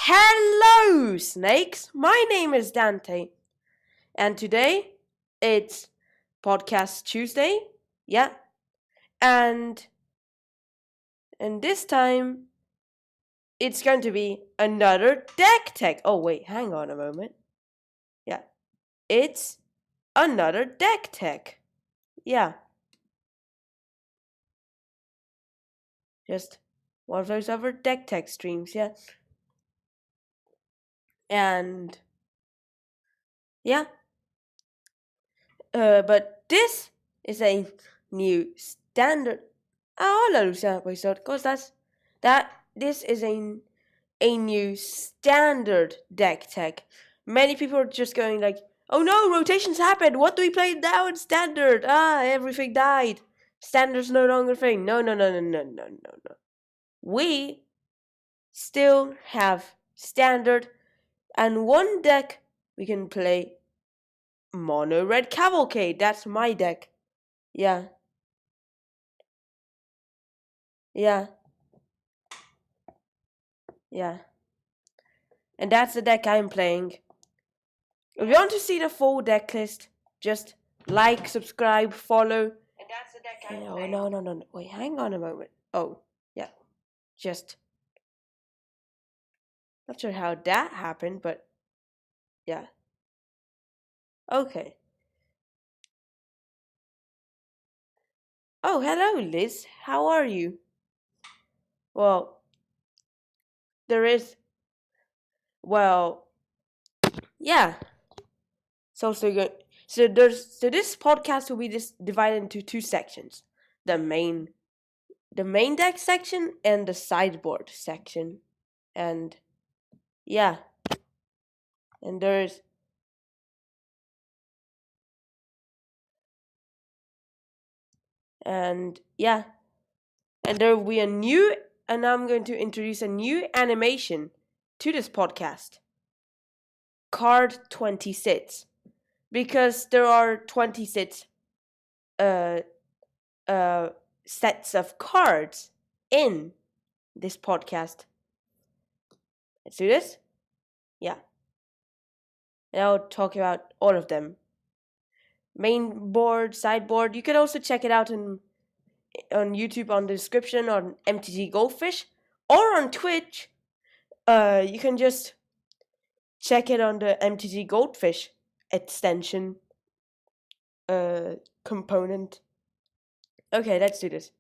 Hello, snakes! My name is Dante, and today it's Podcast Tuesday. Yeah, and this time it's going to be another deck tech. Oh wait, hang on a moment. Yeah, it's another deck tech. Yeah, just one of those other deck tech streams. Yeah. And yeah, but this is a new standard. Oh, hello, episode, because this is a new standard deck tech. Many people are just going like, "Oh no, rotations happened. What do we play now in standard? Everything died. Standard's no longer a thing." No. We still have standard. And one deck we can play mono red Cavalcade. That's my deck. Yeah. And that's the deck I'm playing. If you want to see the full deck list, just like, subscribe, follow. And that's the deck I'm playing. No. Wait, hang on a moment. Oh, yeah. Just not sure how that happened, but yeah. Okay. Oh, hello, Liz. How are you? Well, yeah. So this podcast will be divided into two sections: the main deck section and the sideboard section, and yeah, and there will be and I'm going to introduce a new animation to this podcast. Card 26, because there are 26 sets of cards in this podcast. Let's do this. Yeah. And I'll talk about all of them. Main board, sideboard. You can also check it out on YouTube on the description on MTG Goldfish or on Twitch. You can just check it on the MTG Goldfish extension component. Okay, let's do this.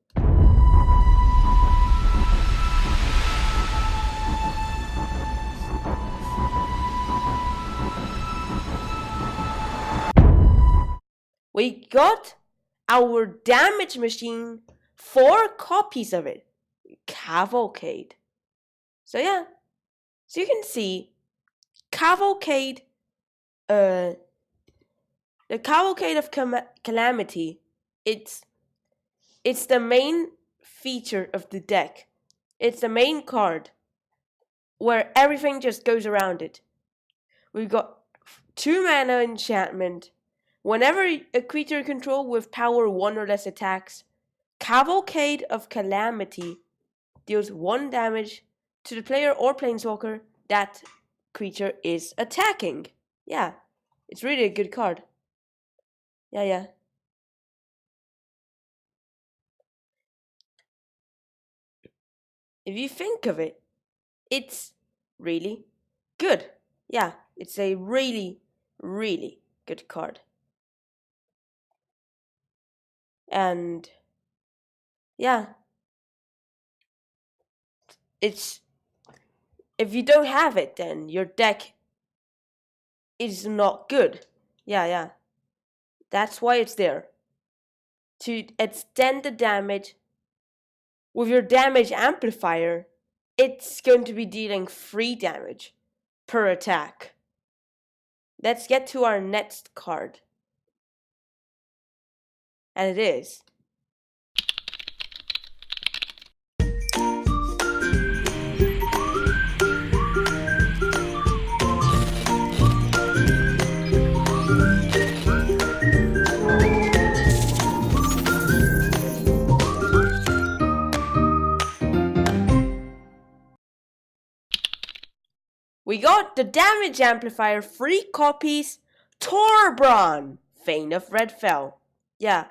We got our damage machine, 4 copies of it. Cavalcade. So yeah. So you can see Cavalcade, the Cavalcade of Calamity, it's the main feature of the deck. It's the main card where everything just goes around it. We've got 2 mana enchantment. Whenever a creature you control with power 1 or less attacks, Cavalcade of Calamity deals 1 damage to the player or planeswalker that creature is attacking. Yeah, it's really a good card. Yeah. If you think of it, it's really good. Yeah, it's a really, really good card. And yeah, if you don't have it, then your deck is not good. Yeah. That's why it's there. To extend the damage with your damage amplifier, it's going to be dealing 3 damage per attack. Let's get to our next card. And it is we got the damage amplifier, 3 copies, torbrand, Fane of Redfell. Yeah.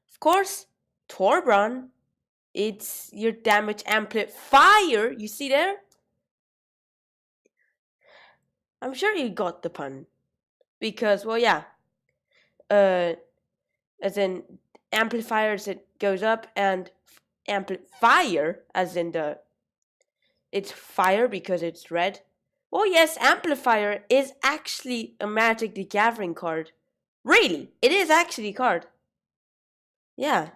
Of course, torbrand, it's your damage amplifier. You see there? I'm sure you got the pun. Because, well, yeah. As in amplifier as it goes up, and amplifier as in it's fire because it's red. Well, yes, amplifier is actually a Magic the Gathering card. Really, it is actually a card. Yeah.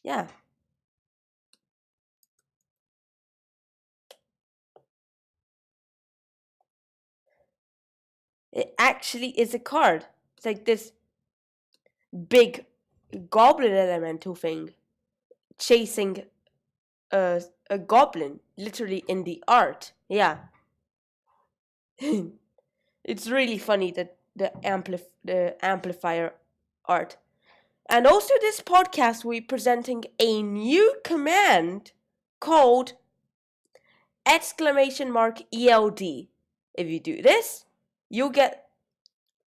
Yeah. It actually is a card. It's like this big goblin elemental thing chasing a goblin, literally in the art. Yeah. It's really funny that the amplifier art. And also this podcast we're presenting a new command called !ELD. If you do this, you'll get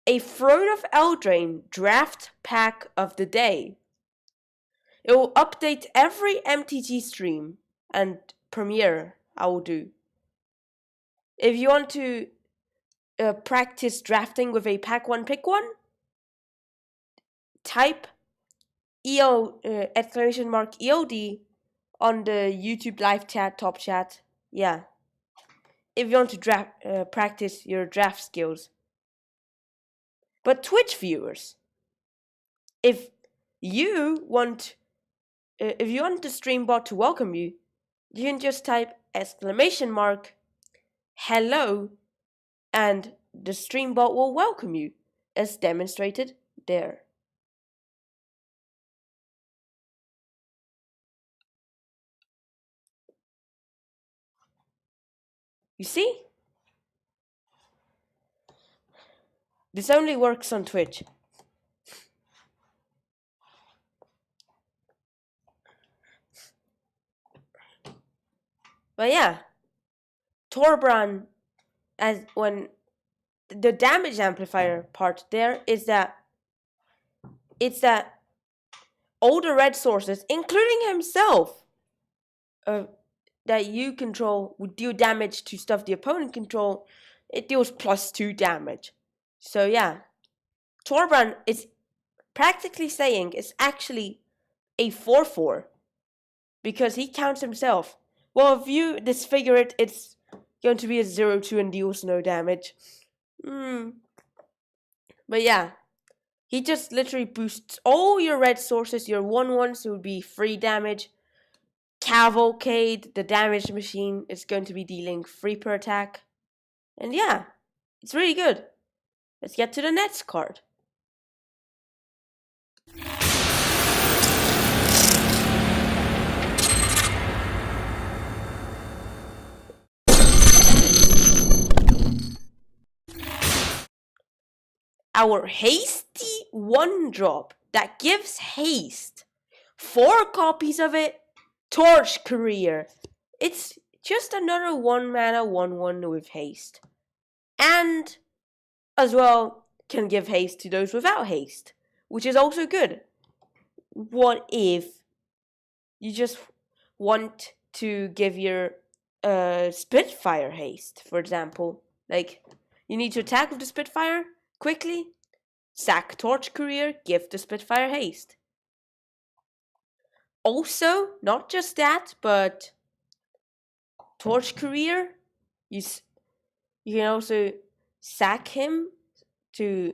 a Throne of Eldraine draft pack of the day. It will update every MTG stream and premiere I will do. If you want to practice drafting with a pack 1 pick 1, type !ELD on the YouTube live chat, top chat. Yeah. If you want to practice your draft skills. But Twitch viewers, if you want the stream bot to welcome you, you can just type !hello, and the stream bot will welcome you, as demonstrated there. You see? This only works on Twitch. But yeah, torbrand, as when the damage amplifier part there is that it's that all the red sources, including himself, that you control would deal damage to stuff the opponent control. It deals +2 damage. So yeah, torbrand is practically saying it's actually a 4/4 because he counts himself. Well, if you disfigure it, it's going to be a 0/2 and deals no damage. But yeah, he just literally boosts all your red sources. Your 1/1s would be 3 damage. Cavalcade, the damage machine, is going to be dealing 3 per attack. And yeah, it's really good. Let's get to the next card. Our hasty 1-drop that gives haste. 4 copies of it. Torch Career. It's just another 1-mana 1/1 with haste. And as well can give haste to those without haste, which is also good. What if you just want to give your Spitfire haste, for example? Like, you need to attack with the Spitfire quickly, sack Torch Career, give the Spitfire haste. Also, not just that, but Torch Career, you can also sack him to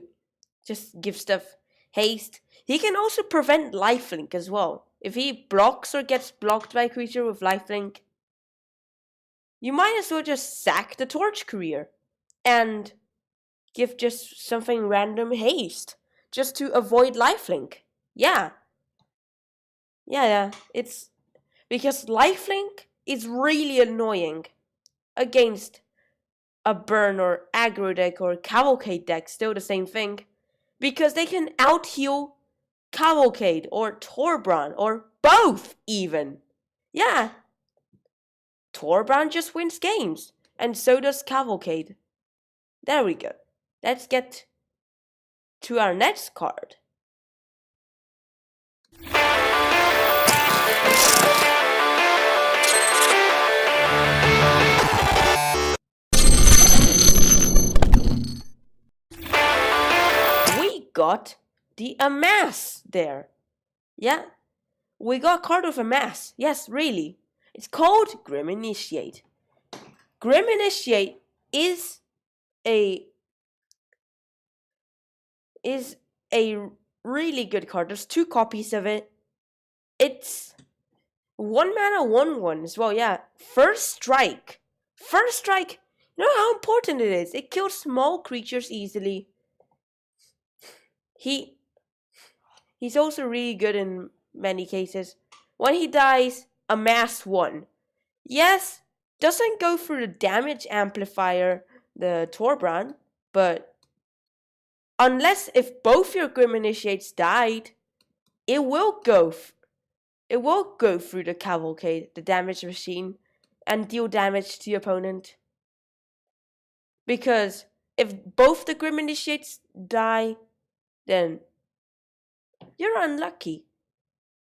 just give stuff haste. He can also prevent lifelink as well. If he blocks or gets blocked by a creature with lifelink, you might as well just sack the Torch Career and give just something random haste just to avoid lifelink. Yeah, it's because lifelink is really annoying against a burn or aggro deck or Cavalcade deck, still the same thing, because they can out-heal Cavalcade or torbrand or both even. Yeah. Torbrand just wins games. And so does Cavalcade. There we go. Let's get to our next card. We got the Amass there. Yeah, we got a card of Amass. Yes, really. It's called Grim Initiate. Grim Initiate is a really good card. There's 2 copies of it. It's 1 mana 1/1 as well. Yeah, first strike. First strike. You know how important it is. It kills small creatures easily. He's also really good in many cases. When he dies, Amass 1. Yes, doesn't go through the damage amplifier, the torbrand, but unless if both your Grim Initiates died, it will go through the Cavalcade, the damage machine, and deal damage to the opponent. Because if both the Grim Initiates die, then you're unlucky.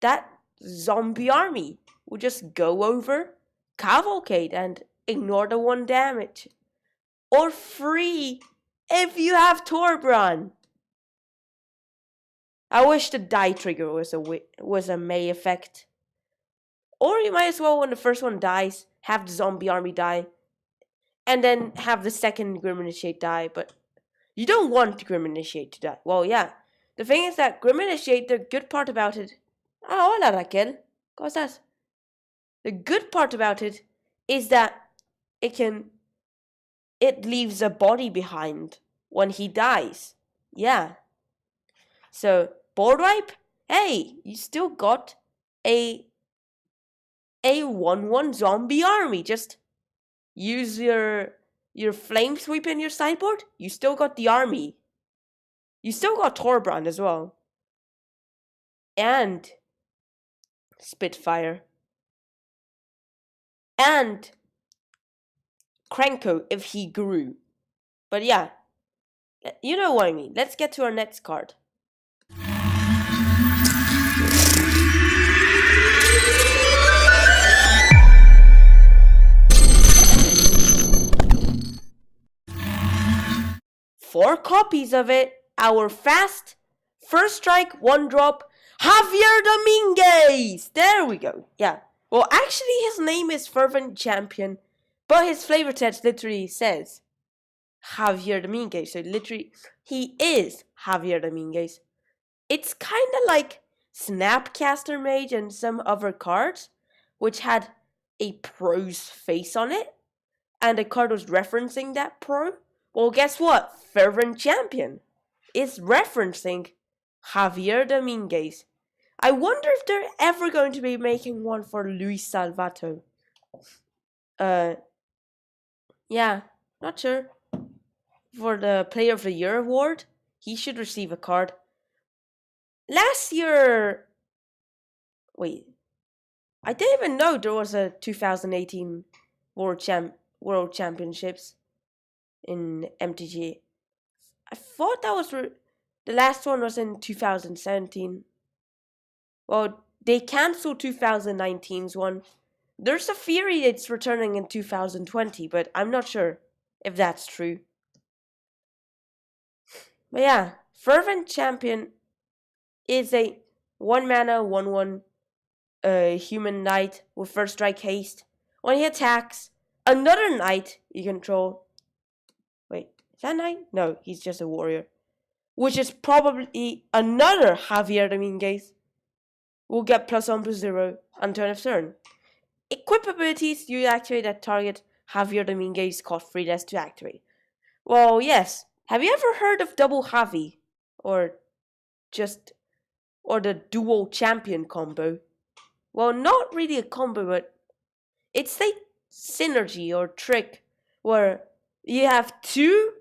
That zombie army will just go over Cavalcade and ignore the 1 damage. Or 3 if you have torbrand. I wish the die trigger was a May effect. Or you might as well, when the first one dies, have the zombie army die, and then have the second Grim Initiate die. But you don't want Grim Initiate to die. Well, yeah. The thing is that Grim Initiate, the good part about it... Ah, hola Raquel. ¿Cómo estás? The good part about it is that it leaves a body behind when he dies. Yeah. So, board wipe? Hey, you still got a 1/1 zombie army. Just use your flame sweep in your sideboard. You still got the army. You still got torbrand as well. And Spitfire. And Krenko if he grew. But yeah, you know what I mean. Let's get to our next card. Four copies of it. Our fast, first strike, 1-drop, Javier Dominguez! There we go. Yeah. Well, actually, his name is Fervent Champion, but his flavor text literally says Javier Dominguez. So literally, he is Javier Dominguez. It's kind of like Snapcaster Mage and some other cards, which had a pro's face on it, and the card was referencing that pro. Well, guess what? Fervent Champion is referencing Javier Dominguez. I wonder if they're ever going to be making one for Luis Salvato. Yeah, not sure. For the Player of the Year award, he should receive a card. Last year... Wait. I didn't even know there was a 2018 World Championships in MTG. I thought that was... the last one was in 2017. Well, they cancelled 2019's one. There's a theory it's returning in 2020, but I'm not sure if that's true. But yeah, Fervent Champion is a 1 mana 1/1 human knight with first strike haste. When he attacks another knight you control. Wait, is that knight? No, he's just a warrior. Which is probably another Javier Dominguez. Will get +1/+0 on turn of turn. Equip abilities you activate at target Javier Dominguez cost 3 less to activate. Well, yes. Have you ever heard of double Javi? Or the dual champion combo? Well, not really a combo, but it's a synergy or trick where you have 2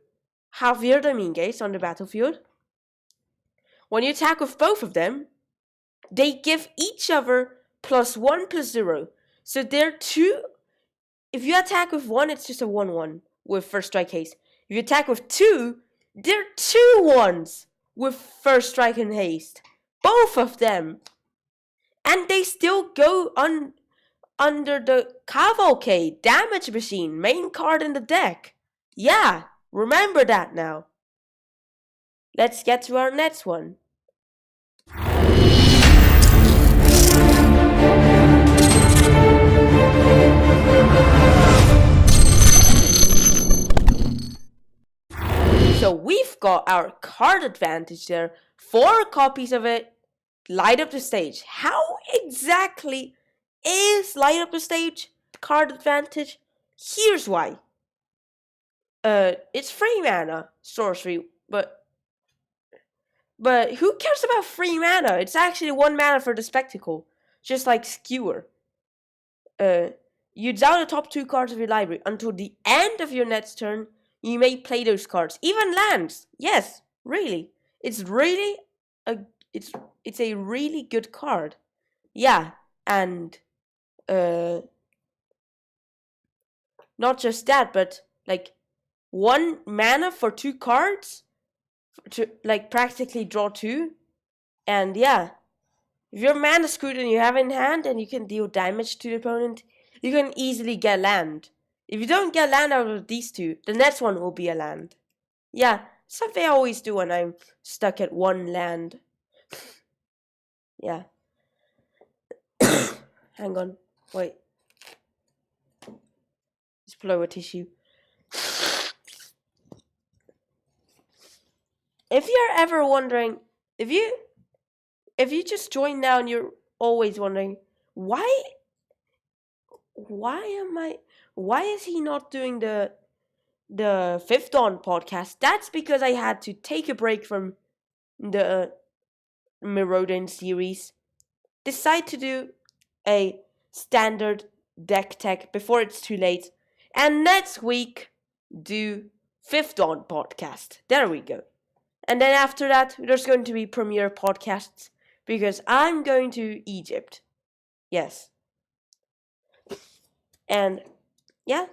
Javier Dominguez on the battlefield. When you attack with both of them, they give each other +1/+0. So they're 2. If you attack with 1, it's just a 1/1 with first strike haste. If you attack with 2, they're 2 1s with first strike and haste. Both of them. And they still go under the Cavalcade, damage machine, main card in the deck. Yeah, remember that now. Let's get to our next one. So we've got our card advantage there. 4 copies of it. Light up the stage. How exactly is light up the stage card advantage? Here's why. It's 3 mana sorcery, but who cares about 3 mana? It's actually 1 mana for the spectacle, just like Skewer. You draw the top 2 cards of your library until the end of your next turn. You may play those cards, even lands. Yes, really, it's really it's a really good card. Yeah, and not just that, but like 1 mana for 2 cards to like practically draw 2. And yeah, if you're mana screwed and you have in hand and you can deal damage to the opponent, you can easily get land. If you don't get land out of these 2, the next one will be a land. Yeah, something I always do when I'm stuck at 1 land. Yeah. Hang on, wait. Just blow a tissue. If you're ever wondering, if you just join now and you're always wondering why is he not doing the 5th Dawn podcast? That's because I had to take a break from the Marauding series. Decide to do a standard deck tech before it's too late, and next week do 5th Dawn podcast. There we go. And then after that, there's going to be premiere podcasts because I'm going to Egypt. Yes. And yeah,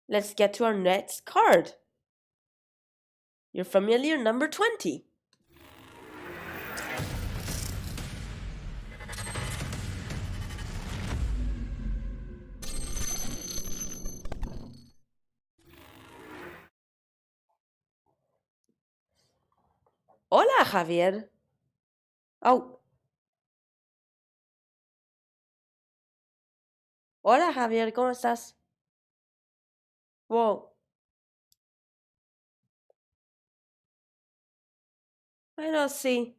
let's get to our next card. Your familiar number 20. Hola, Javier. Oh. Hola, Javier, ¿cómo estás? Wow. Bueno, sí.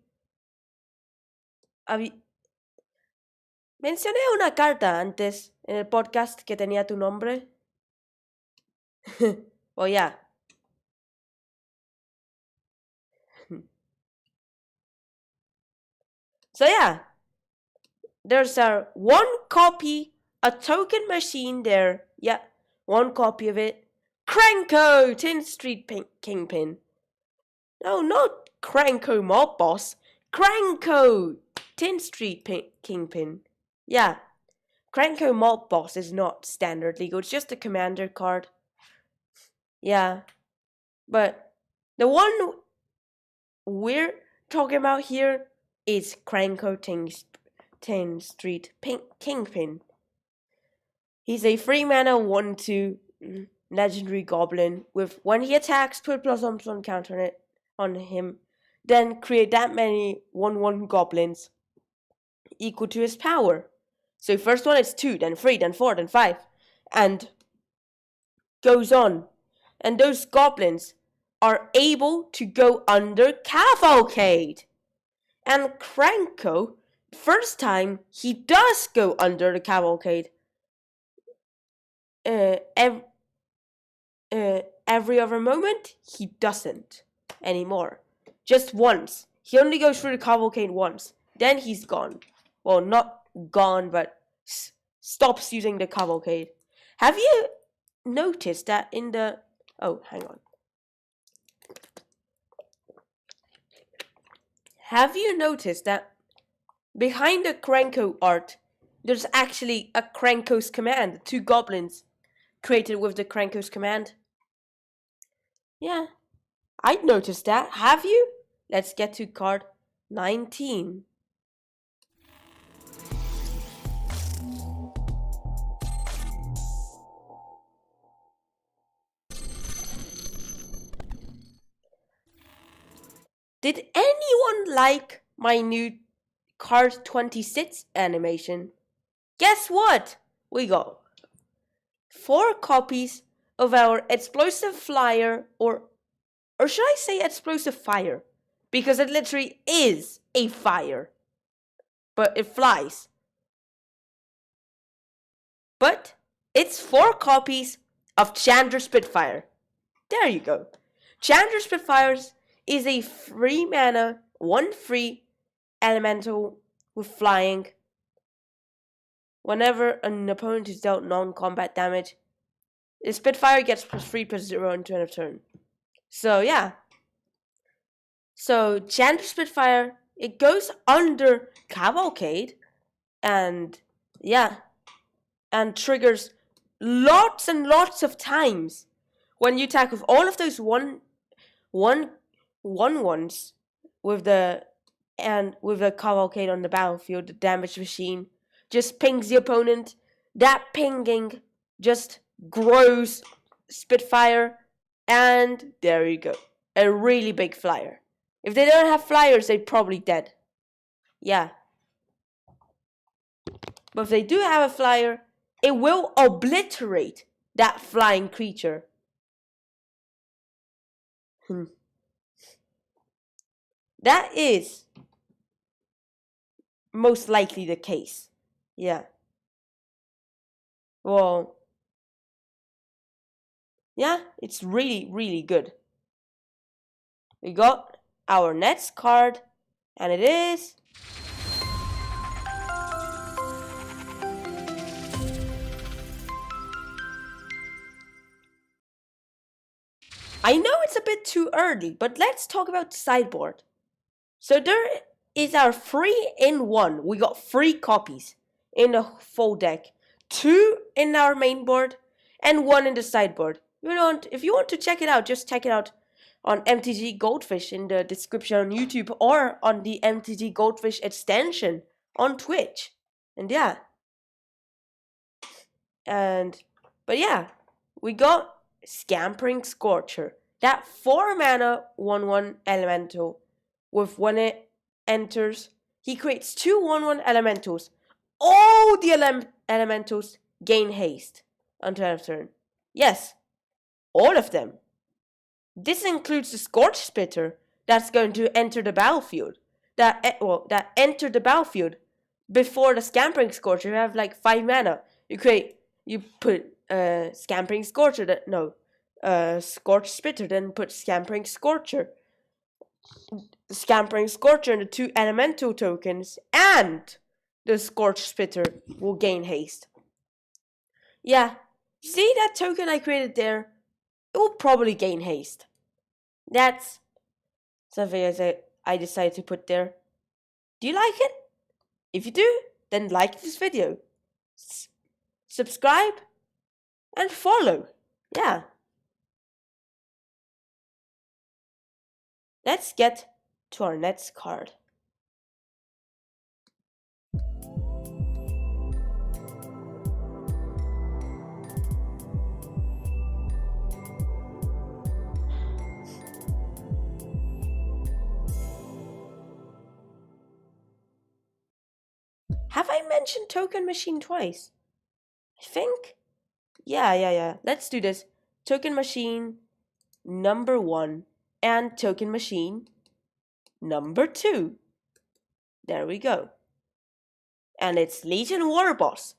Mencioné una carta antes en el podcast que tenía tu nombre. Oh, yeah. So, yeah. There's a 1 copy, a token machine there. Yeah, 1 copy of it. Cranko, 10th Street Kingpin. No, not Cranko Mob Boss. Cranko, 10th Street Kingpin. Yeah, Cranko Mob Boss is not standard legal. It's just a commander card. Yeah, but the one we're talking about here is Cranko 10th Street Kingpin. He's a 3 mana 1/2 legendary goblin with when he attacks, put +1/+1 counter on him, then create that many 1/1 goblins equal to his power. So first one is 2, then 3, then 4, then 5, and goes on. And those goblins are able to go under Cavalcade. And Cranko, first time he does go under the Cavalcade. Every other moment, he doesn't anymore. Just once. He only goes through the Cavalcade once. Then he's gone. Well, not gone, but stops using the Cavalcade. Have you noticed that in the... Oh, hang on. Have you noticed that behind the Krenko art, there's actually a Krenko's command, 2 goblins created with the Krenko's command. Yeah, I'd noticed that. Have you? Let's get to card 19. Did anyone like my new card 26 animation? Guess what? We got 4 copies of our explosive flyer, or should I say explosive fire? Because it literally is a fire. But it flies. But it's 4 copies of Chandra Spitfire. There you go. Chandra Spitfires is a free mana, 1 free elemental with flying. Whenever an opponent is dealt non-combat damage, the Spitfire gets +3/+0 into end of turn. So yeah. So Chandra Spitfire, it goes under Cavalcade, and yeah, and triggers lots and lots of times when you attack with all of those one ones with the Cavalcade on the battlefield. The damage machine just pings the opponent. That pinging just grows Spitfire, and there you go, a really big flyer. If they don't have flyers, they're probably dead. Yeah. But if they do have a flyer, it will obliterate that flying creature. That is most likely the case. Yeah. Well, yeah, it's really, really good. We got our next card, and it is I know it's a bit too early, but let's talk about the sideboard. So there is our 3-in-1. We got 3 copies in the full deck, 2 in our main board, and 1 in the sideboard. If you want to check it out, just check it out on MTG Goldfish in the description on YouTube, or on the MTG Goldfish extension on Twitch. And yeah. But yeah, we got Scampering Scorcher. That 4-mana 1/1 elemental. With when it enters, he creates 2 1/1 elementals. All the elementals gain haste until end of turn. Yes, all of them. This includes the Scourge Spitfire that's going to enter the battlefield. That entered the battlefield before the Scampering Scorcher. You have like 5 mana. You put Scampering Scorcher. Scourge Spitfire. Then put Scampering Scorcher. Scampering Scorcher and the 2 elemental tokens, and the Scourge Spitfire will gain haste. Yeah, see that token I created there? It will probably gain haste. That's something I decided to put there. Do you like it? If you do, then like this video, subscribe, and follow. Yeah. Let's get to our next card. Have I mentioned Token Machine twice? I think. Yeah. Let's do this. Token Machine number 1 and Token Machine number 2. There we go. And it's Llanowar boss,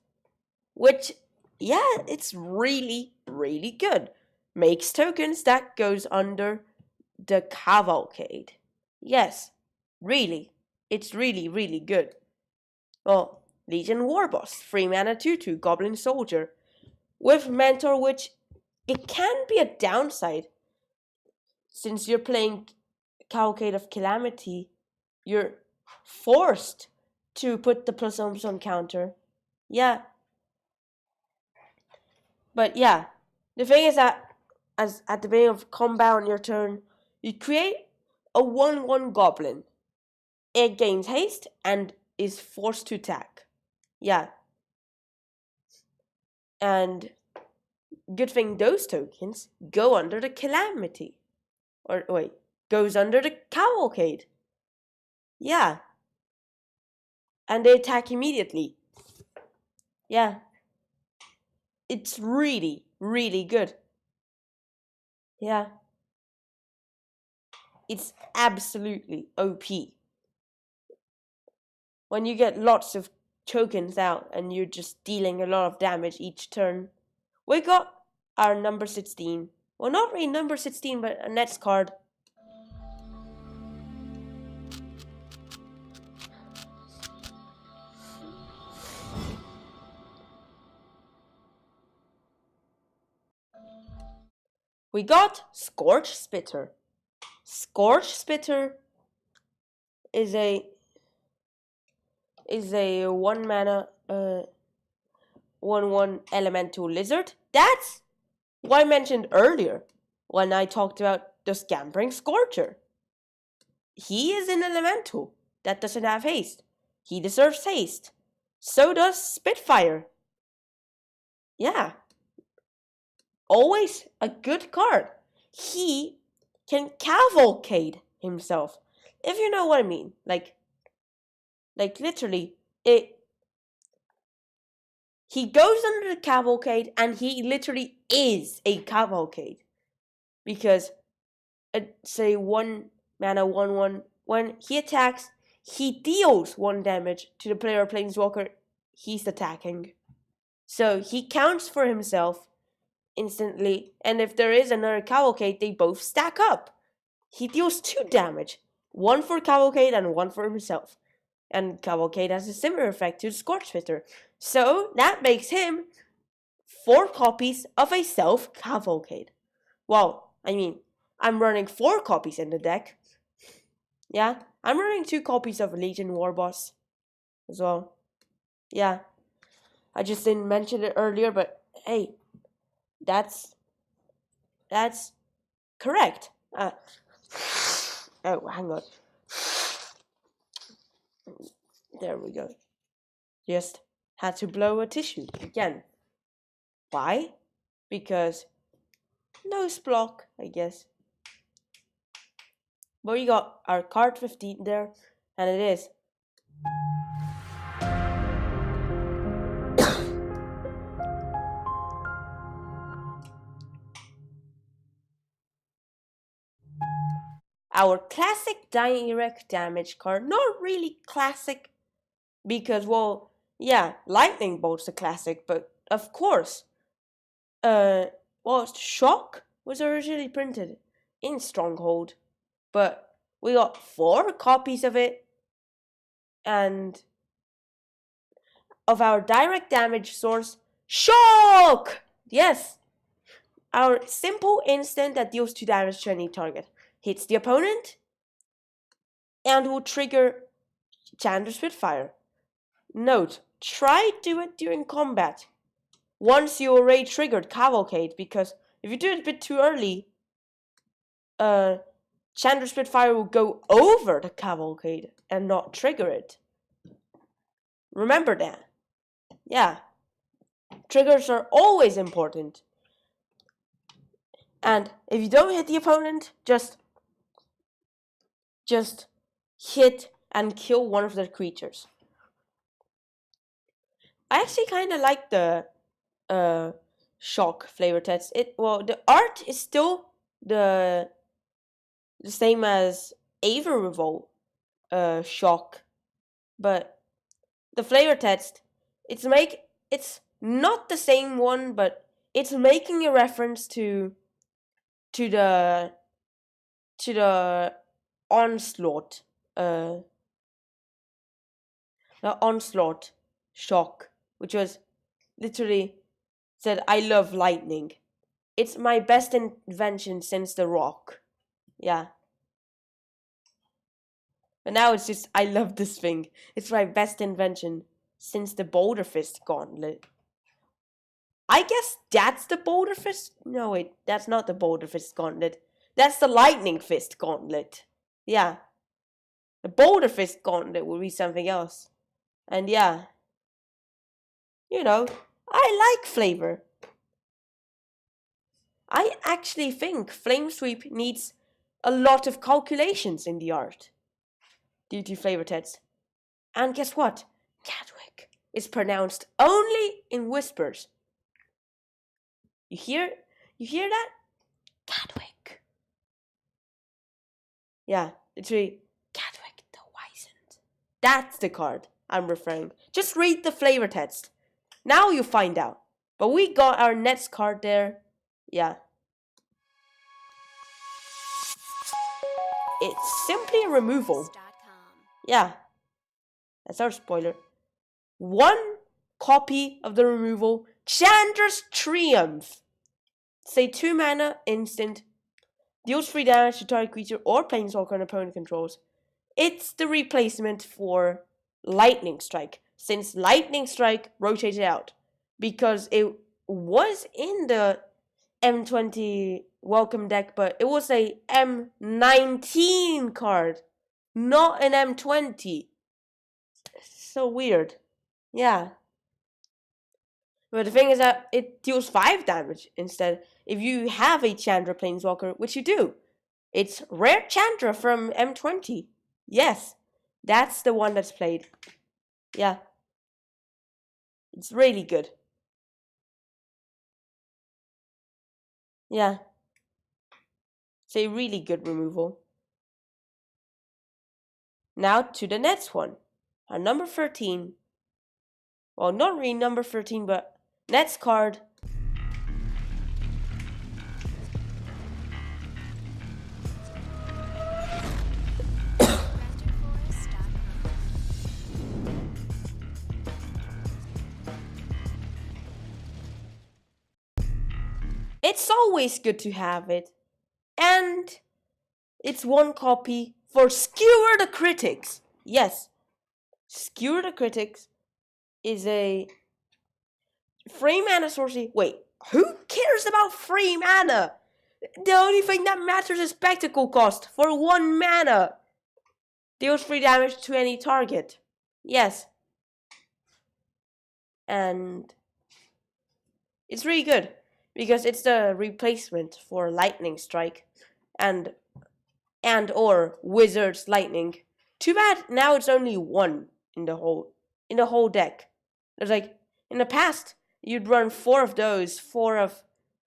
which, yeah, it's really, really good. Makes tokens that goes under the Cavalcade. Yes, really. It's really, really good. Well, Llanowar boss, 3 mana 2/2 Goblin Soldier. With Mentor, which it can be a downside. Since you're playing Cavalcade of Calamity, you're forced to put the +1 on counter. Yeah. But yeah, the thing is that as at the beginning of combat on your turn, you create a 1/1 goblin. It gains haste and is forced to attack. Yeah. And good thing those tokens go under the Calamity. Or wait, goes under the Cavalcade. Yeah. And they attack immediately. Yeah. It's really, really good. Yeah. It's absolutely OP. When you get lots of tokens out and you're just dealing a lot of damage each turn. We got our number 16. Well, not really number 16, but a next card. We got Scourge Spitfire. Scourge Spitfire is a 1-mana 1/1 elemental lizard. That's what I mentioned earlier when I talked about the Scampering Scorcher. He is an elemental that doesn't have haste. He deserves haste. So does Spitfire. Yeah. Always a good card. He can cavalcade himself. If you know what I mean. Like literally, he goes under the cavalcade and he literally is a cavalcade. Because say 1-mana 1/1, when he attacks, he deals 1 damage to the player or planeswalker he's attacking. So he counts for himself instantly, and if there is another cavalcade, they both stack up. He deals 2 damage, 1 for cavalcade and 1 for himself. And cavalcade has a similar effect to the Scourge Spitfire. So that makes him 4 copies of a self cavalcade. Well, I mean, I'm running 4 copies in the deck. Yeah, I'm running 2 copies of Legion Warboss as well. Yeah, I just didn't mention it earlier, but hey, that's correct. Oh, hang on. There we go. Just had to blow a tissue again. Why? Because nose block, I guess. But we got our card 15 there, and it is our classic direct damage card. Not really classic because, well, yeah, Lightning Bolt's a classic, but of course, Shock was originally printed in Stronghold, but we got 4 copies of it, and of our direct damage source, Shock! Yes! Our simple instant that deals 2 damage to any target. Hits the opponent, and will trigger Chandra Spitfire. Note, try do it during combat. Once you already triggered Cavalcade, because if you do it a bit too early, Chandra Spitfire will go over the Cavalcade and not trigger it. Remember that. Yeah. Triggers are always important. And if you don't hit the opponent, just hit and kill one of their creatures. I actually kind of like the Shock flavor text. The art is still the same as Aver Revolt Shock, but the flavor text it's not the same one, but it's making a reference to the onslaught the onslaught Shock, which was literally said, I love lightning. It's my best invention since the rock. Yeah. But now it's just, I love this thing. It's my best invention since the Boulder Fist Gauntlet. I guess that's the Boulder Fist? No, wait, that's not the Boulder Fist Gauntlet. That's the Lightning Fist Gauntlet. Yeah. The Boulder Fist Gauntlet will be something else. And yeah. You know, I like flavor. I actually think Flame Sweep needs a lot of calculations in the art due to flavor tests. And guess what? Cadwick is pronounced only in whispers. You hear that? Cadwick. Yeah, it's really Cadwick the Wizened. That's the card I'm referring. Just read the flavor text. Now you find out. But we got our next card there. Yeah. It's simply a removal. Yeah. That's our spoiler. 1 copy of the removal, Chandra's Triumph. Say 2 mana, instant. Deals 3 damage to target creature or planeswalker an opponent controls. It's the replacement for Lightning Strike, since Lightning Strike rotated out. Because it was in the M20 welcome deck, but it was a M19 card, not an M20. So weird. Yeah. But the thing is that it deals 5 damage instead if you have a Chandra Planeswalker, which you do. It's Rare Chandra from M20. Yes, that's the one that's played. Yeah. It's really good. Yeah. It's a really good removal. Now to the next one. Our number 13. Well, not really number 13, but next card. It's always good to have it. And it's 1 copy for Skewer the Critics. Yes, Skewer the Critics is a free mana sorcery. Wait, who cares about free mana? The only thing that matters is spectacle cost for 1 mana. Deals 3 damage to any target. Yes. And it's really good because it's the replacement for Lightning Strike and or Wizard's Lightning. Too bad now it's only 1 in the whole deck. There's like in the past you'd run 4 of those, 4 of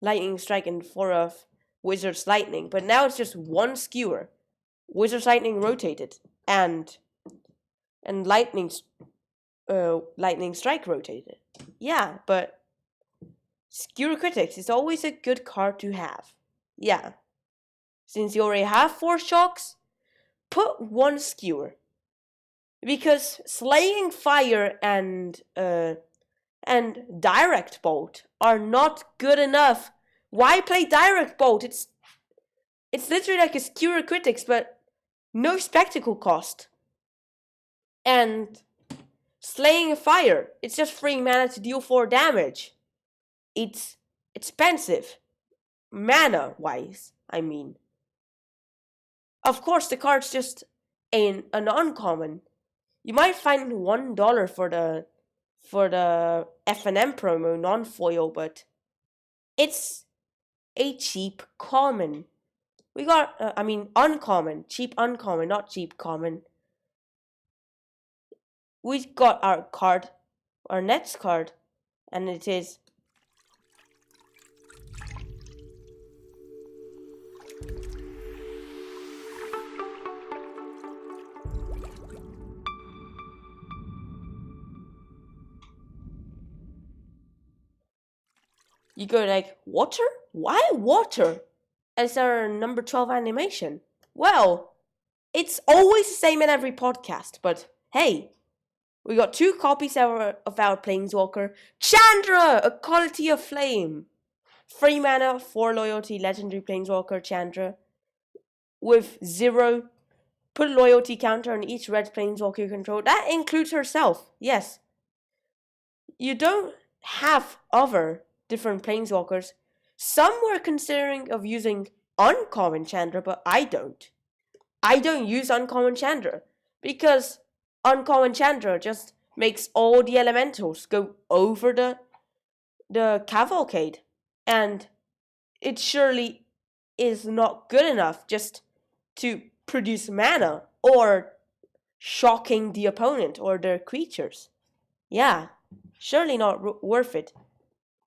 Lightning Strike and 4 of Wizard's Lightning, but now it's just 1 Skewer. Wizard's Lightning rotated and Lightning Strike rotated. Yeah, but Skewer Critics is always a good card to have. Yeah. Since you already have 4 shocks, put 1 Skewer. Because Slaying Fire and Direct Bolt are not good enough. Why play Direct Bolt? It's literally like a Skewer Critics, but no spectacle cost. And Slaying Fire, it's just 3 mana to deal 4 damage. It's expensive. Mana-wise, I mean. Of course, the card's just an uncommon. You might find $1 for the F&M promo non-foil, but it's a cheap common. We got, uncommon. Cheap uncommon, not cheap common. We got our next card, and it is you go like, water? Why water? As our number 12 animation. Well, it's always the same in every podcast, but hey, we got 2 copies of our Planeswalker. Chandra, a Quality of Flame. 3 mana, 4 loyalty, legendary Planeswalker Chandra. With 0 put a loyalty counter on each red planeswalker you control. That includes herself, yes. You don't have other different planeswalkers. Some were considering of using Uncommon Chandra, but I don't. I don't use Uncommon Chandra because Uncommon Chandra just makes all the elementals go over the Cavalcade, and it surely is not good enough just to produce mana or shocking the opponent or their creatures. Yeah, surely not worth it.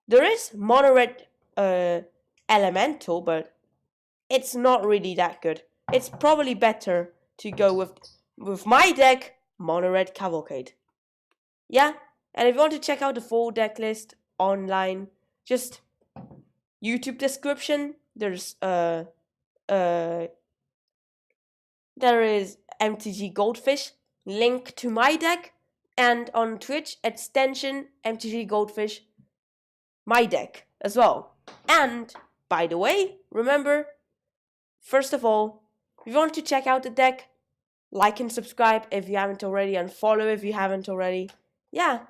There is monored elemental, but it's not really that good. It's probably better to go with my deck, monored Cavalcade. Yeah, and if you want to check out the full deck list online, just YouTube description. There's there is MTG Goldfish, link to my deck, and on Twitch extension MTG Goldfish, my deck as well. And by the way, remember, first of all, if you want to check out the deck, like and subscribe if you haven't already, and follow if you haven't already. Yeah.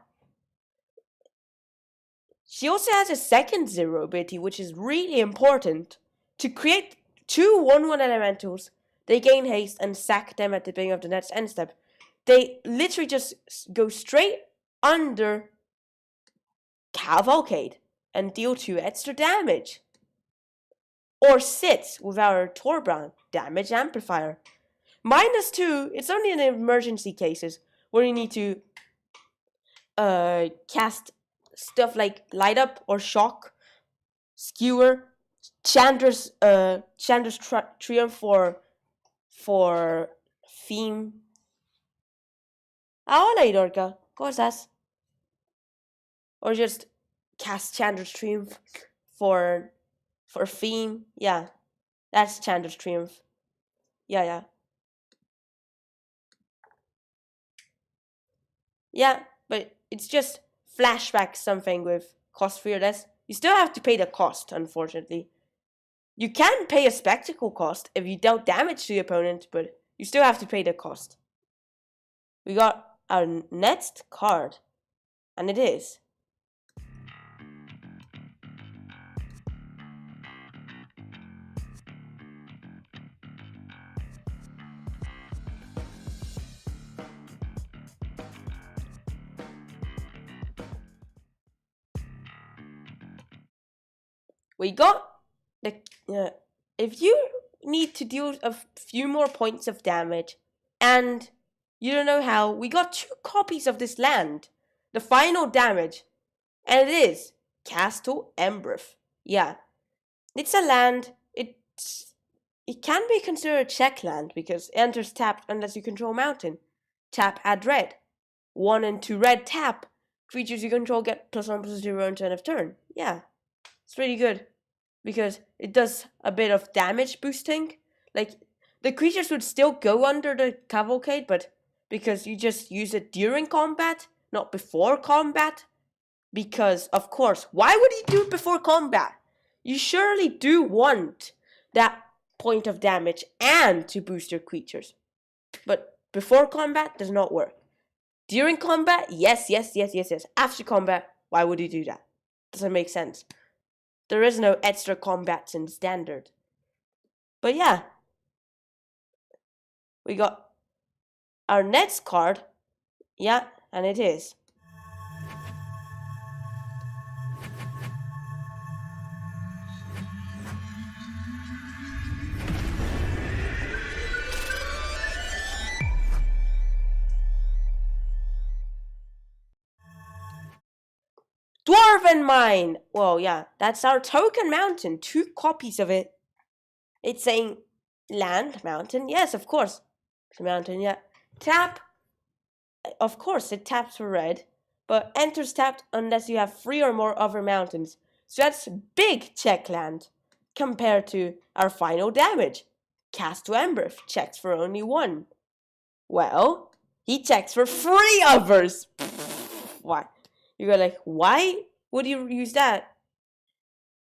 She also has a second 0 ability, which is really important. To create 2 1/1 elementals, they gain haste and sack them at the beginning of the next end step. They literally just go straight under Cavalcade and deal 2 extra damage. Or sit with our torbrand damage amplifier. -2, it's only in emergency cases where you need to cast stuff like Light Up or Shock, Skewer, Chandra's Triumph for theme. Hola, Idorka, cosas. Or just cast Chandra's Triumph for theme. Yeah, that's Chandra's Triumph. Yeah. Yeah, but it's just flashback something with cost fearless. You still have to pay the cost, unfortunately. You can pay a spectacle cost if you dealt damage to the opponent, but you still have to pay the cost. We got our next card, and it is we got the if you need to deal a few more points of damage and you don't know how, we got 2 copies of this land. The final damage, and it is Castle Embereth. Yeah, it's a land. It can be considered a check land because it enters tapped unless you control mountain. Tap, add red. 1 and 2 red, tap. Creatures you control get +1/+0 until end of turn. Yeah, it's really good because it does a bit of damage boosting. Like, the creatures would still go under the Cavalcade, but because you just use it during combat, not before combat. Because, of course, why would you do it before combat? You surely do want that point of damage and to boost your creatures. But before combat does not work. During combat, yes. After combat, why would you do that? Doesn't make sense. There is no extra combats in standard. But yeah. We got our next card. Yeah, and it is Dwarven Mine! Well, yeah, that's our token mountain. 2 copies of it. It's saying land, mountain. Yes, of course. It's a mountain, yeah. Tap. Of course, it taps for red, but enters tapped unless you have 3 or more other mountains. So that's big check land compared to our final damage. Castle Embereth checks for only 1. Well, he checks for 3 others. Why? You go like, why would you use that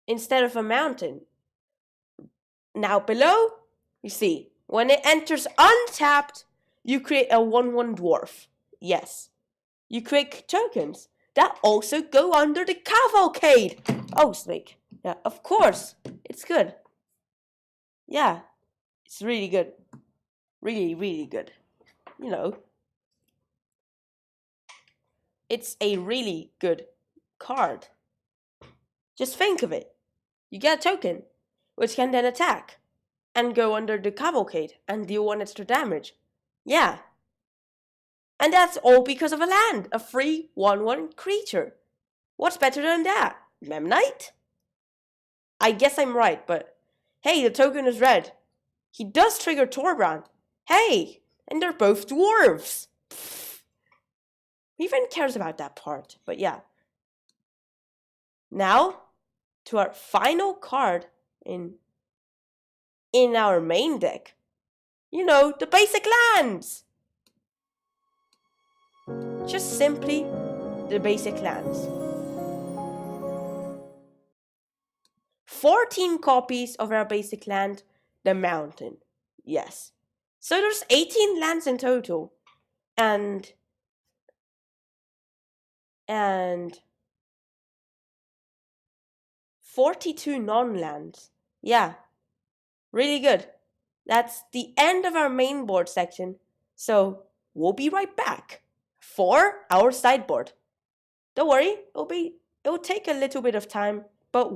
instead of a mountain? Now below, you see, When it enters untapped, you create a 1/1 dwarf. Yes. You create tokens that also go under the Cavalcade. Oh, Snake. Yeah, of course. It's good. Yeah. It's really good. Really, really good. You know. It's a really good card. Just think of it. You get a token, which can then attack and go under the Cavalcade and deal 1 extra damage. Yeah. And that's all because of a land, a free 1/1 creature. What's better than that? Memnite? I guess I'm right, but hey, the token is red. He does trigger torbrand. Hey, and they're both dwarves. Who even cares about that part? But yeah. Now, to our final card in our main deck. You know, the basic lands. Just simply the basic lands. 14 copies of our basic land, the mountain. Yes. So there's 18 lands in total. And 42 non-lands. Yeah. Really good. That's the end of our main board section. So we'll be right back for our sideboard. Don't worry, it'll take a little bit of time, but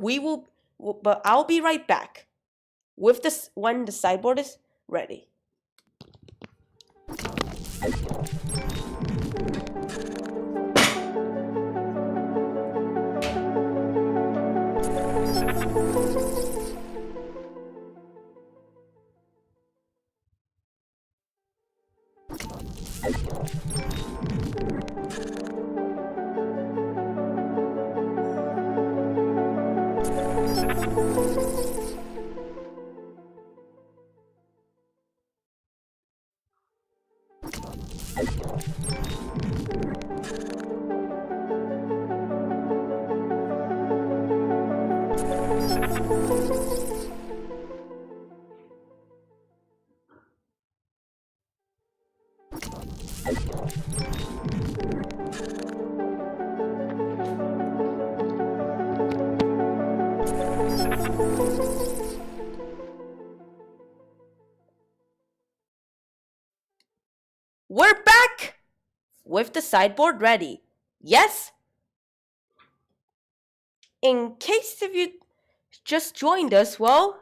I'll be right back with this when the sideboard is ready. We're back with the sideboard ready. Yes? In case if you just joined us, well,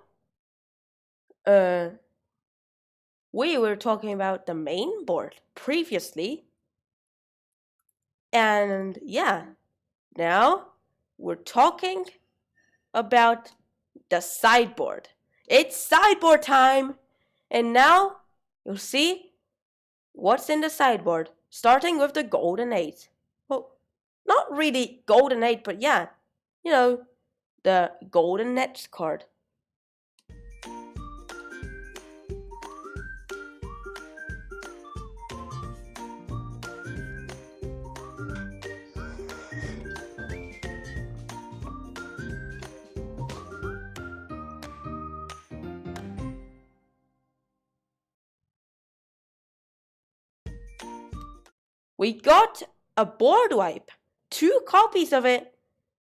we were talking about the main board previously. And yeah, now we're talking about the sideboard. It's sideboard time! And now you'll see what's in the sideboard, starting with the Golden 8. Well, not really Golden 8, but yeah, you know, the Golden Nets card. We got a board wipe, 2 copies of it.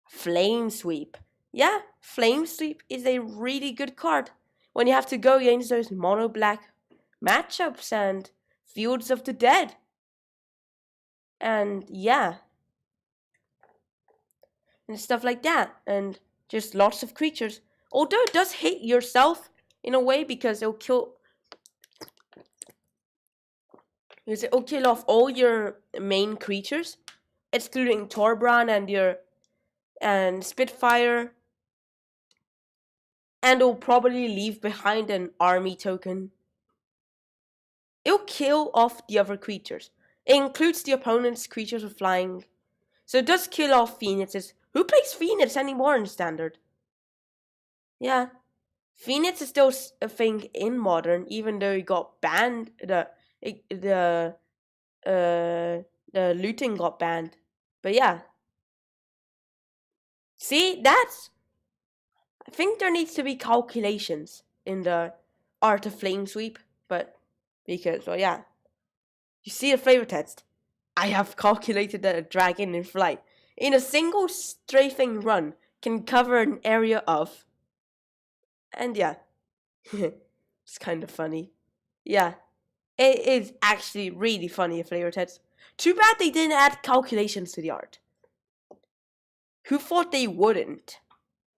Flame Sweep. Yeah, Flame Sweep is a really good card when you have to go against those mono black matchups and Fields of the Dead. And yeah, and stuff like that, and just lots of creatures. Although it does hit yourself in a way because it'll kill off all your main creatures, excluding torbrand and Spitfire, and it'll probably leave behind an army token. It'll kill off the other creatures. It includes the opponent's creatures with flying. So it does kill off Phoenixes. Who plays Phoenix anymore in Standard? Yeah. Phoenix is still a thing in Modern, even though it got banned. The looting got banned. But yeah. See, I think there needs to be calculations in the Art of Flame Sweep. but because, well, yeah. You see the flavor text. I have calculated that a dragon in flight, in a single strafing run, can cover an area of... And yeah, it's kind of funny. Yeah, it is actually really funny, a flavor text. Too bad they didn't add calculations to the art. Who thought they wouldn't?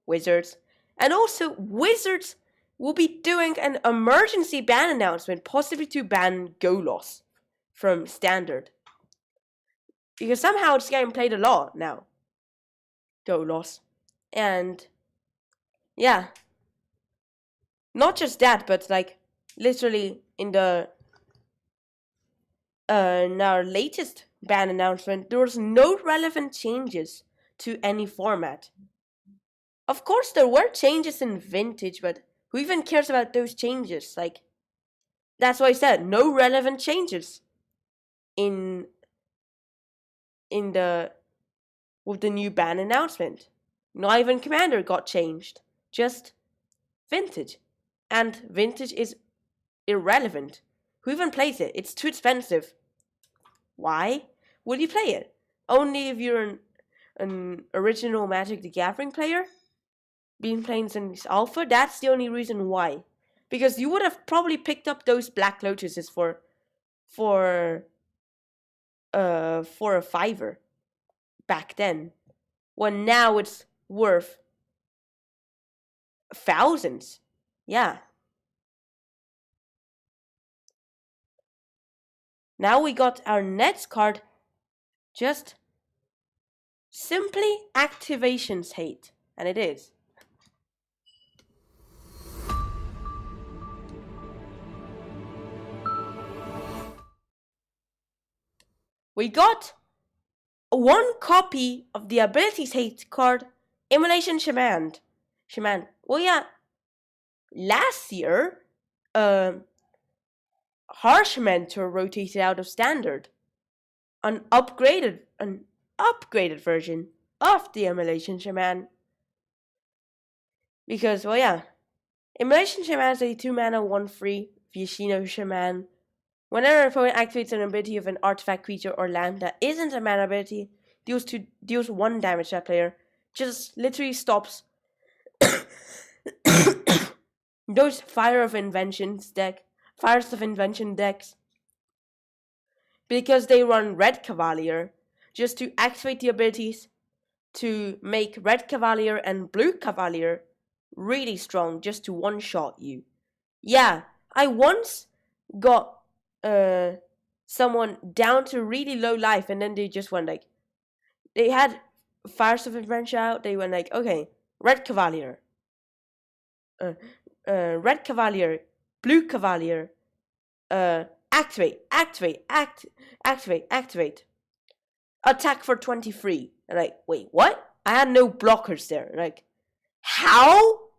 Wizards. And also, Wizards will be doing an emergency ban announcement, possibly to ban Golos from Standard. Because somehow it's getting played a lot now. Golos. And, yeah. Not just that, but like, literally in the... in our latest ban announcement, there was no relevant changes to any format. Of course, there were changes in Vintage, but who even cares about those changes? Like, that's why I said no relevant changes with the new ban announcement. Not even Commander got changed, just Vintage, and Vintage is irrelevant. Who even plays it? It's too expensive. Why would you play it? Only if you're an original Magic the Gathering player? Been playing since Alpha? That's the only reason why. Because you would have probably picked up those Black Lotuses for a $5 back then. When now it's worth thousands. Yeah. Now we got our next card. Just simply Activations Hate. And it is. We got one copy of the Abilities Hate card, Immolation Shaman. Well, yeah. Last year, Harsh Mentor rotated out of Standard. An upgraded version of the Immolation Shaman. Because, well, yeah. Immolation Shaman is a 2-mana 1/3 Viashino Shaman. Whenever an opponent activates an ability of an artifact, creature, or land that isn't a mana ability, deals 1 damage to that player. Just literally stops those Fires of Invention decks, because they run Red Cavalier, just to activate the abilities to make Red Cavalier and Blue Cavalier really strong, just to one-shot you. Yeah, I once got someone down to really low life, and then they just went like, they had Fires of Adventure out, they went like, okay, Red Cavalier, Red Cavalier, Blue Cavalier, activate, attack for 23, and like, wait, what? I had no blockers there, like, how?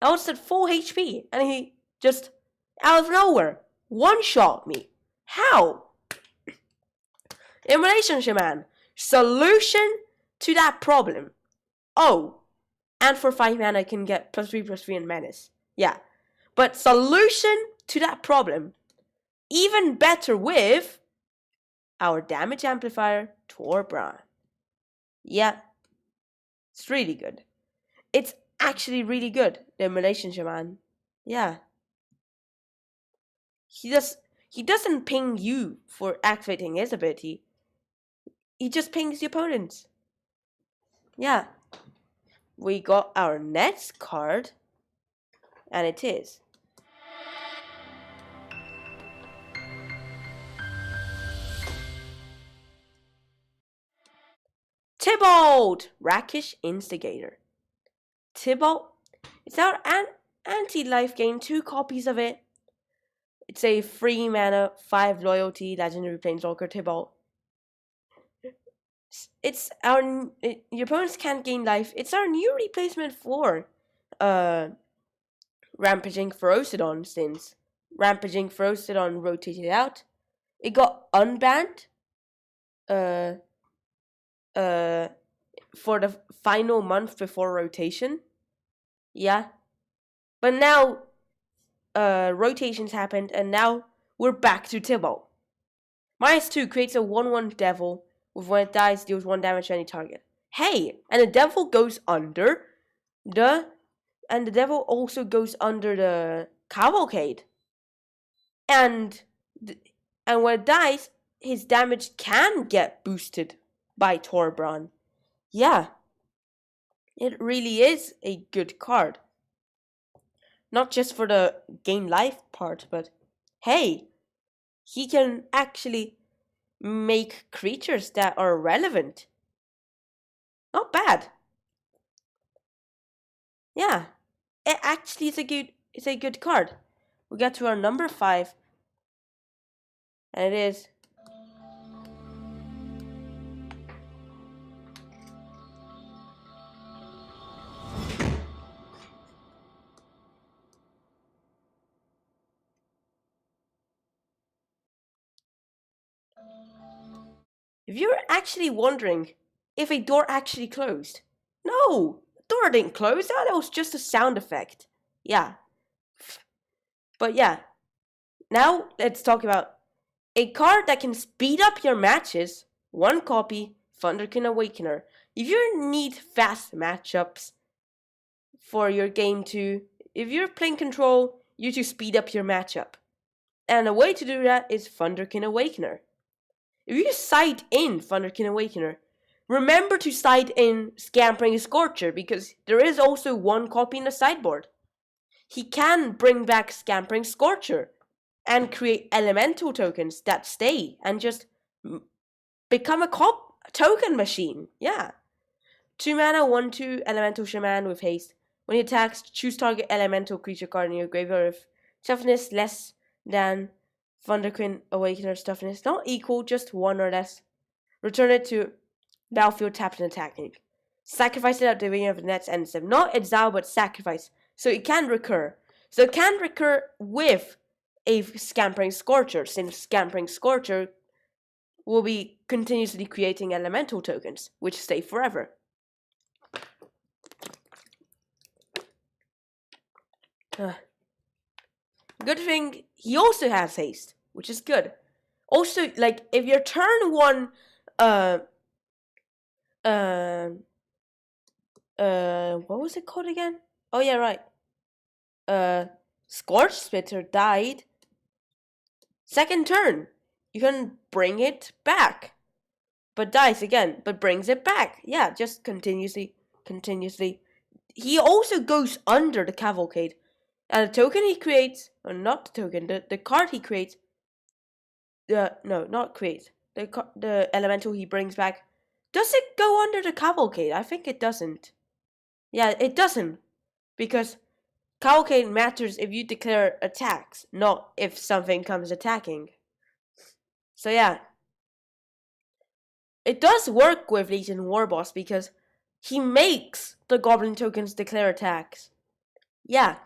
I was at full HP, and he just, out of nowhere, one-shot me. How? Immolation Shaman. Solution to that problem. Oh, and for 5 mana I can get +3/+3 and Menace. Yeah. But solution to that problem. Even better with our damage amplifier, torbrand. Yeah. It's really good. It's actually really good, the Immolation Shaman. Yeah. He doesn't ping you for activating his ability. He just pings the opponents. Yeah. We got our next card, and it is Tybalt, Rakish Instigator. Tybalt, it's our anti-life gain, 2 copies of it. It's a 3 mana, 5 loyalty, legendary planeswalker Tybalt. It's your opponents can't gain life. It's our new replacement for Rampaging Ferocidon, since Rampaging Ferocidon rotated out. It got unbanned for the final month before rotation. Yeah. But now rotations happened, and now we're back to Tibalt. -2 creates a 1/1 devil with when it dies deals 1 damage to any target. Hey, and the devil goes under the devil also goes under the Cavalcade. And when it dies, his damage can get boosted by torbrand. Yeah. It really is a good card. Not just for the gain life part, but hey, he can actually make creatures that are relevant. Not bad. Yeah, it actually is a good card. We got to our number 5, and it is if you're actually wondering if a door actually closed, no, the door didn't close. That was just a sound effect. Yeah. But yeah, now let's talk about a card that can speed up your matches. 1 copy, Thunderkin Awakener. If you need fast matchups for your game if you're playing control, you to speed up your matchup. And a way to do that is Thunderkin Awakener. If you side in Thunderkin Awakener, remember to side in Scampering Scorcher, because there is also 1 copy in the sideboard. He can bring back Scampering Scorcher and create elemental tokens that stay and just become a token machine. Yeah. 2 mana, 1/2 elemental shaman with haste. When he attacks, choose target elemental creature card in your graveyard with toughness less than Thunderkin Awakener's toughness. Not equal, just 1 or less. Return it to battlefield tapped and attacking. Sacrifice it at the beginning of the next end step. Not exile, but sacrifice. So it can recur. So it can recur with a Scampering Scorcher, since Scampering Scorcher will be continuously creating elemental tokens, which stay forever. Good thing he also has haste, which is good. Also, like, if your turn 1 what was it called again? Oh yeah, right. Scourge Spitfire died. Second turn, you can bring it back. But dies again, but brings it back. Yeah, just continuously. He also goes under the Cavalcade. And the token he creates, or not the token, the card he creates, the elemental he brings back, does it go under the Cavalcade? I think it doesn't. Yeah, it doesn't. Because Cavalcade matters if you declare attacks, not if something comes attacking. So yeah. It does work with Legion Warboss because he makes the Goblin tokens declare attacks. Yeah.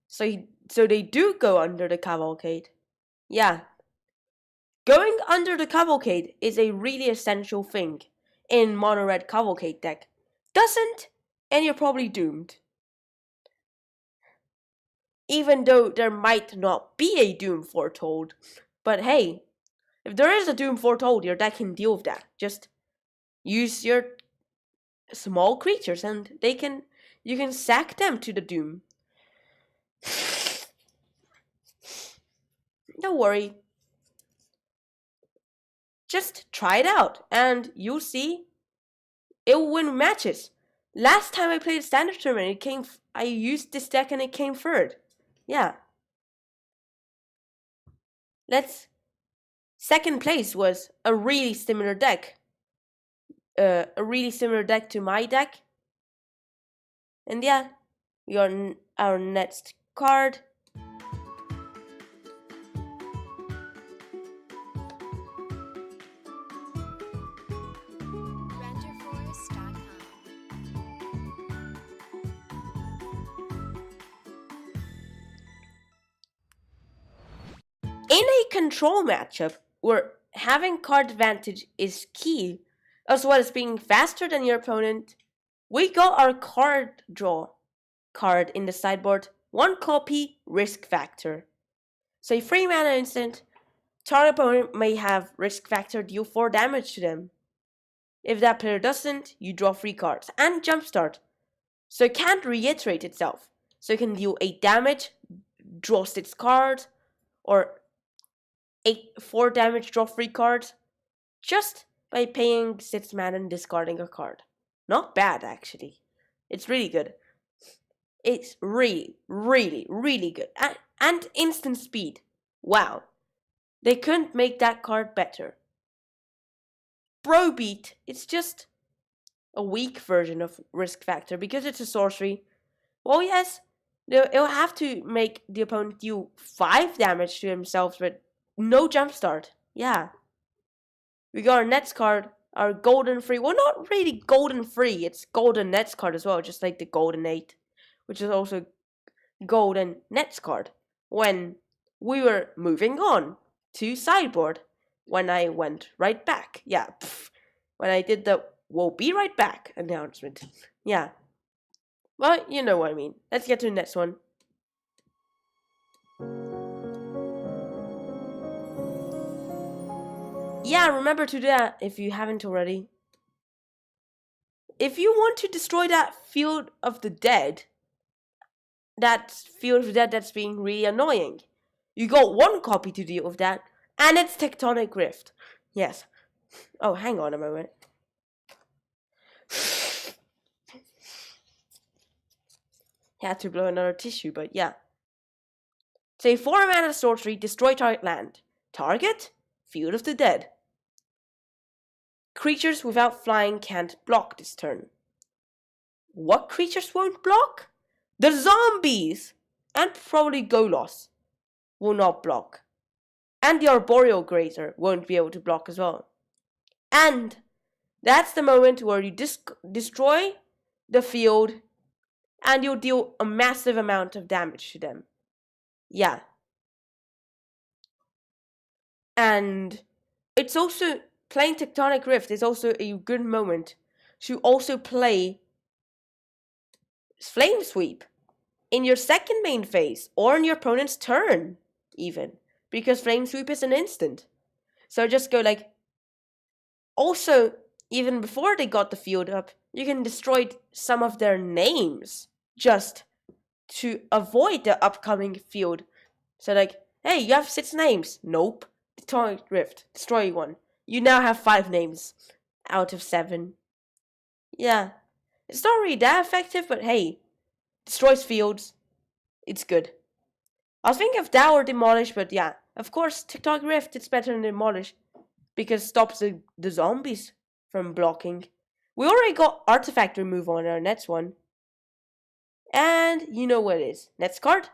So they do go under the Cavalcade. Yeah. Going under the Cavalcade is a really essential thing in mono-red Cavalcade deck. Doesn't, and you're probably doomed. Even though there might not be a Doom foretold. But hey, if there is a Doom foretold, your deck can deal with that. Just use your small creatures and you can sack them to the Doom. Don't worry. Just try it out and you'll see it will win matches. Last time I played a standard tournament, I used this deck and it came third. Yeah. Second place was a really similar deck. A really similar deck to my deck. And yeah, we got our next card. In a control matchup where having card advantage is key, as well as being faster than your opponent, we got our card draw card in the sideboard, 1 copy risk factor. So a 3 mana instant, target opponent may have risk factor deal 4 damage to them. If that player doesn't, you draw 3 cards and jumpstart. So it can't reiterate itself. So it can deal 8 damage, draw 6 cards, or 4 damage, draw 3 cards, just by paying 6 mana and discarding a card. Not bad, actually. It's really good. It's really, really, really good. And instant speed. Wow. They couldn't make that card better. Brobeat, it's just a weak version of risk factor because it's a sorcery. Well, yes, it'll have to make the opponent deal 5 damage to themselves, but no jumpstart. Yeah. We got our next card, our golden free. Well, not really golden free. It's golden nets card as well, just like the golden 8, which is also golden nets card. When we were moving on to sideboard, when I went right back. Yeah, when I did the "we'll be right back" announcement. Yeah. Well, you know what I mean. Let's get to the next one. Yeah, remember to do that if you haven't already. If you want to destroy that Field of the Dead, that's being really annoying, you got 1 copy to deal with that, and it's Tectonic Rift. Yes. Oh, hang on a moment. Had to blow another tissue, but yeah. Say 4 mana sorcery, destroy target land. Target? Field of the Dead. Creatures without flying can't block this turn. What creatures won't block? The zombies! And probably Golos will not block. And the Arboreal Grazer won't be able to block as well. And that's the moment where you destroy the field and you'll deal a massive amount of damage to them. Yeah. And it's also, playing Tectonic Rift is also a good moment to also play Flame Sweep in your second main phase or in your opponent's turn, even. Because Flame Sweep is an instant. So just go like... Also, even before they got the field up, you can destroy some of their names just to avoid the upcoming field. So like, hey, you have 6 names. Nope. Tectonic Rift. Destroy 1. You now have 5 names out of 7. Yeah. It's not really that effective, but hey. Destroys fields. It's good. I was thinking of that or Demolish, but yeah. Of course, Tectonic Rift, it's better than Demolish. Because it stops the zombies from blocking. We already got Artifact removal on our next one. And you know what it is. Next card.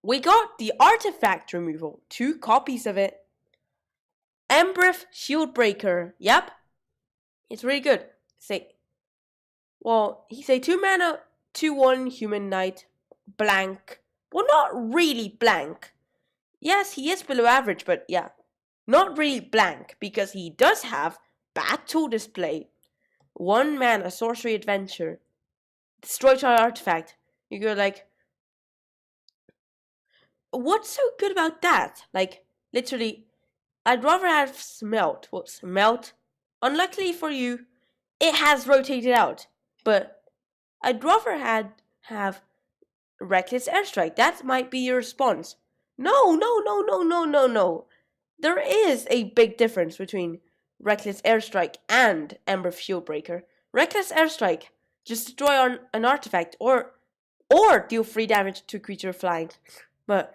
We got the Artifact removal. 2 copies of it. Embreth Shieldbreaker. Yep. It's really good. He's a 2 mana, 2/1 human knight. Blank. Well, not really blank. Yes, he is below average, but yeah. Not really blank, because he does have Battle Display. 1 mana, sorcery adventure. Destroy target artifact. You go like... What's so good about that? Like, literally, I'd rather have Smelt. What's Smelt? Unluckily for you, it has rotated out. But I'd rather have Reckless Airstrike. That might be your response. No. There is a big difference between Reckless Airstrike and Embreth Shieldbreaker. Reckless Airstrike, just destroy an artifact or deal 3 damage to a creature flying. But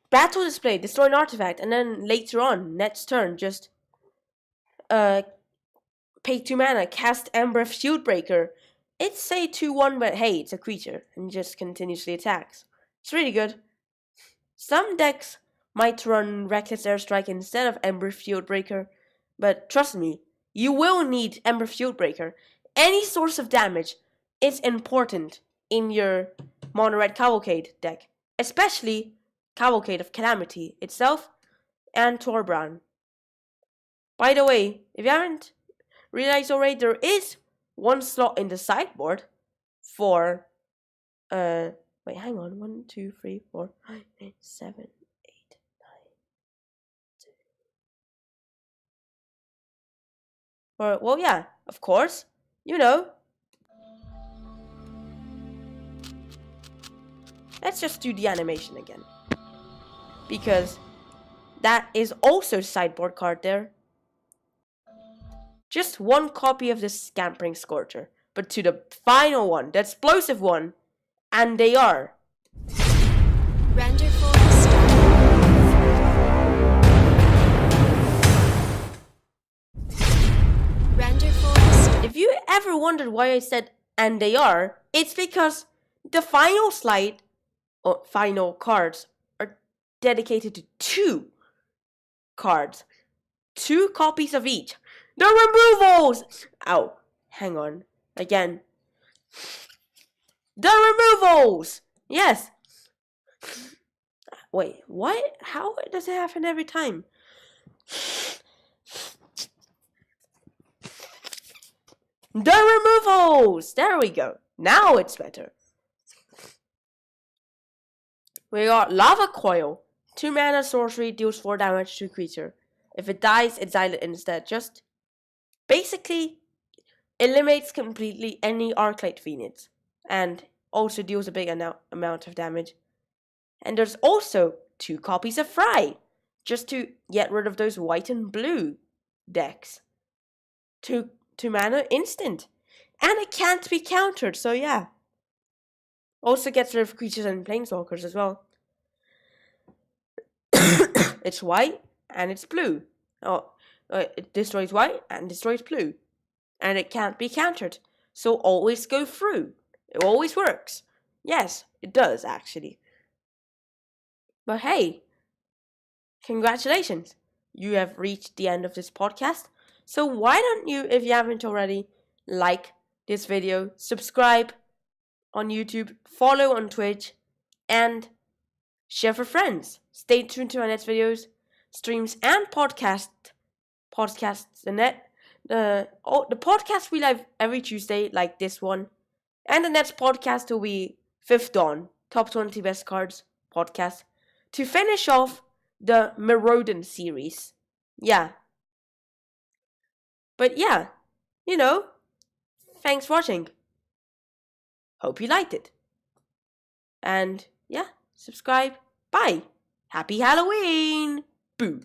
Battle Display, destroy an artifact, and then later on, next turn, just pay 2 mana, cast Embreth Shieldbreaker. It's a 2/1, but hey, it's a creature, and just continuously attacks. It's really good. Some decks might run Reckless Airstrike instead of Embreth Shieldbreaker, but trust me, you will need Ember Field Breaker. Any source of damage is important in your mono-red Cavalcade deck, especially Cavalcade of Calamity itself and torbrand. By the way, if you haven't realized already, there is one slot in the sideboard for wait, hang on. 1, 2, 3, 4, 5, 6, 7, 8, 9, 2. Or, well, yeah, of course. You know. Let's just do the animation again. Because that is also sideboard card there. Just one copy of the Scampering Scorcher. But to the final one, the explosive one. And they are. Render If you ever wondered why I said and they are, it's because the final slide or final cards are dedicated to 2 cards. 2 copies of each. The removals! Ow. Hang on. Again. The removals! Yes. Wait, what? How does it happen every time? The removals! There we go. Now it's better. We got Lava Coil. 2 mana sorcery, deals 4 damage to a creature. If it dies, exile it instead. Just basically eliminates completely any Arclight Phoenix. And also deals a big amount of damage. And there's also 2 copies of Fry. Just to get rid of those white and blue decks. 2 mana instant. And it can't be countered, so yeah. Also gets rid of creatures and planeswalkers as well. It's white and it's blue. It destroys white and destroys blue. And it can't be countered. So always go through. It always works. Yes, it does actually. But hey, congratulations. You have reached the end of this podcast. So why don't you, if you haven't already, like this video, subscribe on YouTube, follow on Twitch, and share for friends. Stay tuned to our next videos, streams, and podcasts. The podcast we live every Tuesday, like this one, and the next podcast will be 5th Dawn, Top 20 Best Cards podcast, to finish off the Merodin series. Yeah. But yeah, you know, thanks for watching. Hope you liked it. And yeah, subscribe. Bye. Happy Halloween. Boo.